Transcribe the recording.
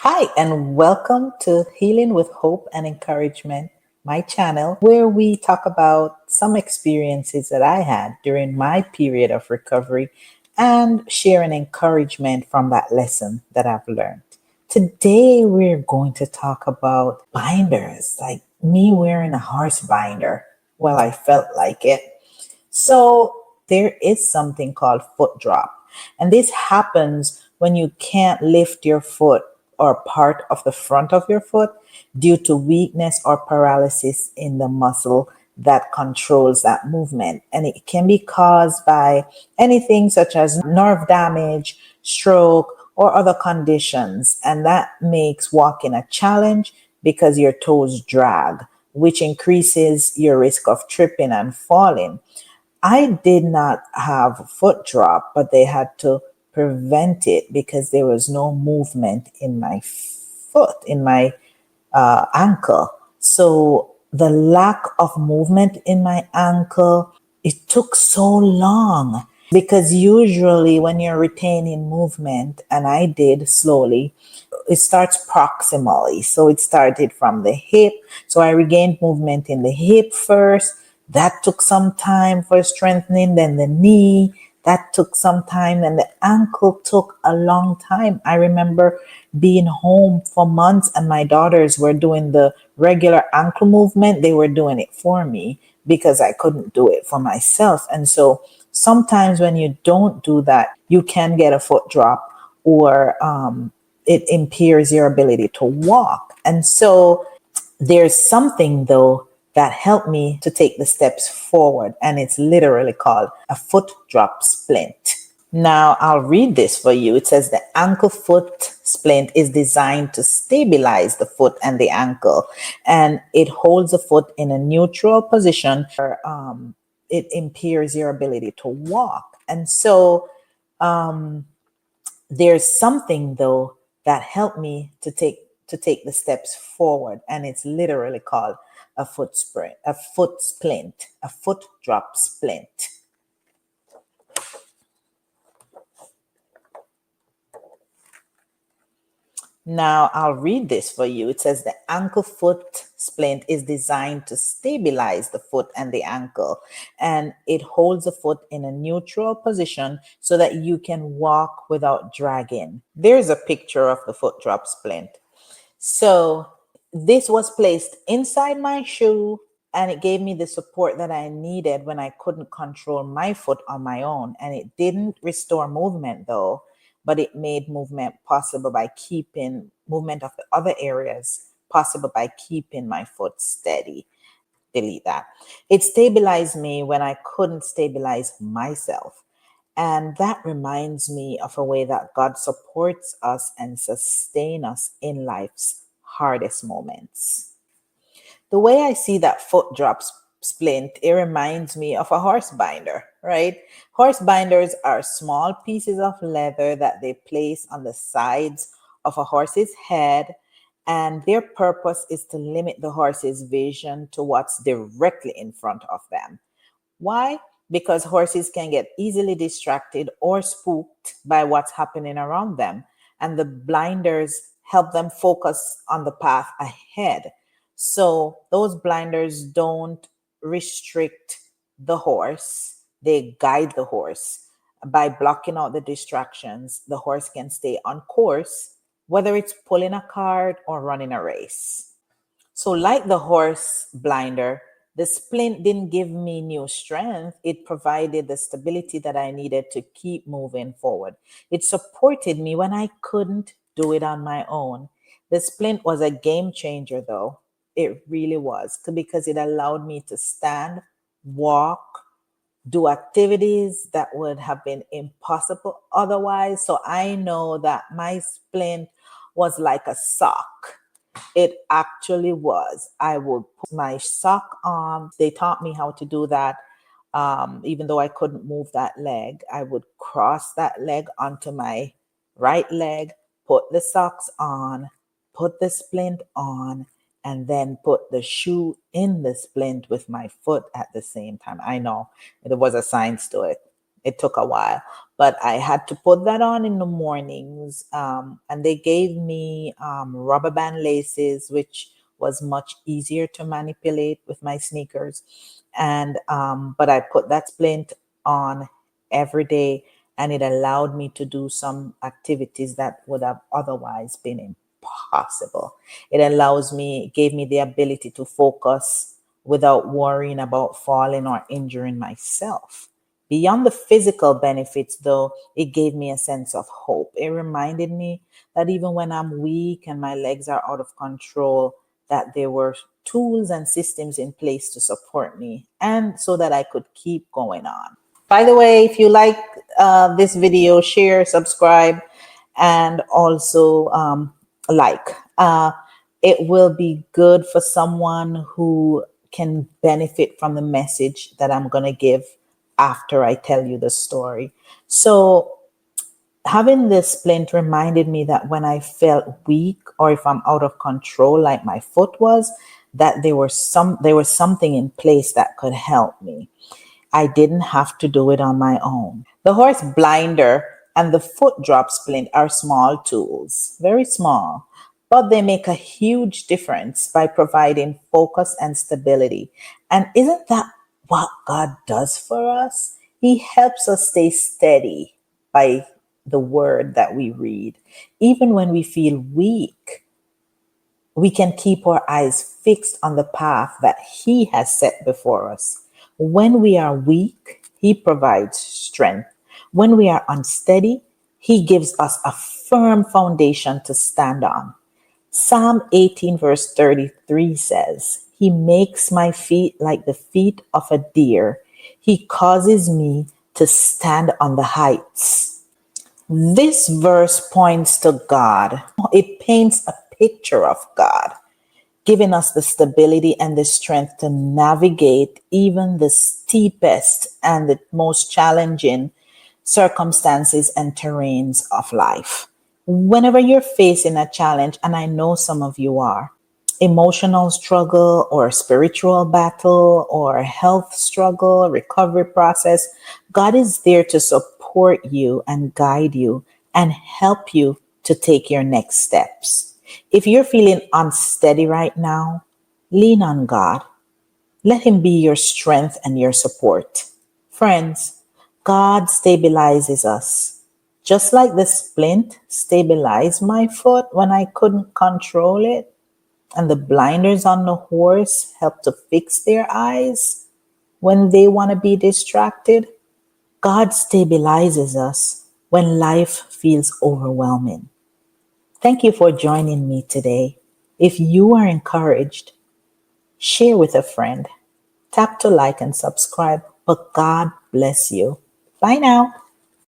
Hi, and welcome to Healing with Hope and Encouragement, my channel, where we talk about some experiences that I had during my period of recovery and share an encouragement from that lesson that I've learned. Today, we're going to talk about binders, like me wearing a horse binder. Well, I felt like it. So there is something called foot drop. And this happens when you can't lift your foot or part of the front of your foot due to weakness or paralysis in the muscle that controls that movement. And it can be caused by anything such as nerve damage, stroke, or other conditions. And that makes walking a challenge because your toes drag, which increases your risk of tripping and falling. I did not have foot drop, but they had to prevent it because there was no movement in my foot, in my ankle. So the lack of movement in my ankle, it took so long because usually when you're retaining movement, and I did slowly, it starts proximally. So it started from the hip. So I regained movement in the hip first. That took some time for strengthening. Then the knee, that took some time. And the ankle took a long time. I remember being home for months and my daughters were doing the regular ankle movement. They were doing it for me because I couldn't do it for myself. And so sometimes when you don't do that, you can get a foot drop or it impairs your ability to walk. And so there's something though that helped me to take the steps forward, and it's literally called a foot drop splint. Now I'll read this for you. It says the ankle foot splint is designed to stabilize the foot and the ankle, and it holds the foot in a neutral position. It impairs your ability to walk. And so there's something though that helped me to take the steps forward, and it's literally called a foot sprint, a foot splint, a foot drop splint. Now I'll read this for you. It says the ankle foot splint is designed to stabilize the foot and the ankle, and it holds the foot in a neutral position so that you can walk without dragging. There's a picture of the foot drop splint. So this was placed inside my shoe, and it gave me the support that I needed when I couldn't control my foot on my own. And it didn't restore movement though, but it made movement possible by keeping movement of the other areas possible by keeping my foot steady. Delete that. It stabilized me when I couldn't stabilize myself. And that reminds me of a way that God supports us and sustains us in life's hardest moments. The way I see that foot drop splint, it reminds me of a horse binder, right? Horse binders are small pieces of leather that they place on the sides of a horse's head, and their purpose is to limit the horse's vision to what's directly in front of them. Why? Because horses can get easily distracted or spooked by what's happening around them, and the blinders help them focus on the path ahead. So those blinders don't restrict the horse, they guide the horse. By blocking out the distractions, the horse can stay on course, whether it's pulling a cart or running a race. So, like the horse blinder, the splint didn't give me new strength. It provided the stability that I needed to keep moving forward. It supported me when I couldn't do it on my own. The splint was a game changer, though. It really was, because it allowed me to stand, walk, do activities that would have been impossible otherwise. So I know that my splint was like a sock. It actually was. I would put my sock on. They taught me how to do that. Even though I couldn't move that leg, I would cross that leg onto my right leg, put the socks on, put the splint on, and then put the shoe in the splint with my foot at the same time. I know there was a science to it. It took a while, but I had to put that on in the mornings. And they gave me rubber band laces, which was much easier to manipulate with my sneakers. And but I put that splint on every day, and it allowed me to do some activities that would have otherwise been impossible. It gave me the ability to focus without worrying about falling or injuring myself. Beyond the physical benefits, though, it gave me a sense of hope. It reminded me that even when I'm weak and my legs are out of control, that there were tools and systems in place to support me and so that I could keep going on. By the way, if you like this video, share, subscribe, and also like. It will be good for someone who can benefit from the message that I'm going to give after I tell you the story. So, having this splint reminded me that when I felt weak or if I'm out of control, like my foot was, that there was something in place that could help me. I didn't have to do it on my own. The horse blinder and the foot drop splint are small tools, very small, but they make a huge difference by providing focus and stability. And isn't that what God does for us? He helps us stay steady by the word that we read. Even when we feel weak, we can keep our eyes fixed on the path that He has set before us. When we are weak, He provides strength. When we are unsteady, He gives us a firm foundation to stand on. Psalm 18, verse 33 says, He makes my feet like the feet of a deer. He causes me to stand on the heights. This verse points to God. It paints a picture of God, giving us the stability and the strength to navigate even the steepest and the most challenging circumstances and terrains of life. Whenever you're facing a challenge, and I know some of you are, emotional struggle or spiritual battle or health struggle, recovery process, God is there to support you and guide you and help you to take your next steps. If you're feeling unsteady right now, lean on God. Let Him be your strength and your support. Friends, God stabilizes us. Just like the splint stabilized my foot when I couldn't control it, and the blinders on the horse help to fix their eyes when they want to be distracted, God stabilizes us when life feels overwhelming. Thank you for joining me today. If you are encouraged, share with a friend. Tap to like and subscribe. But God bless you. Bye now.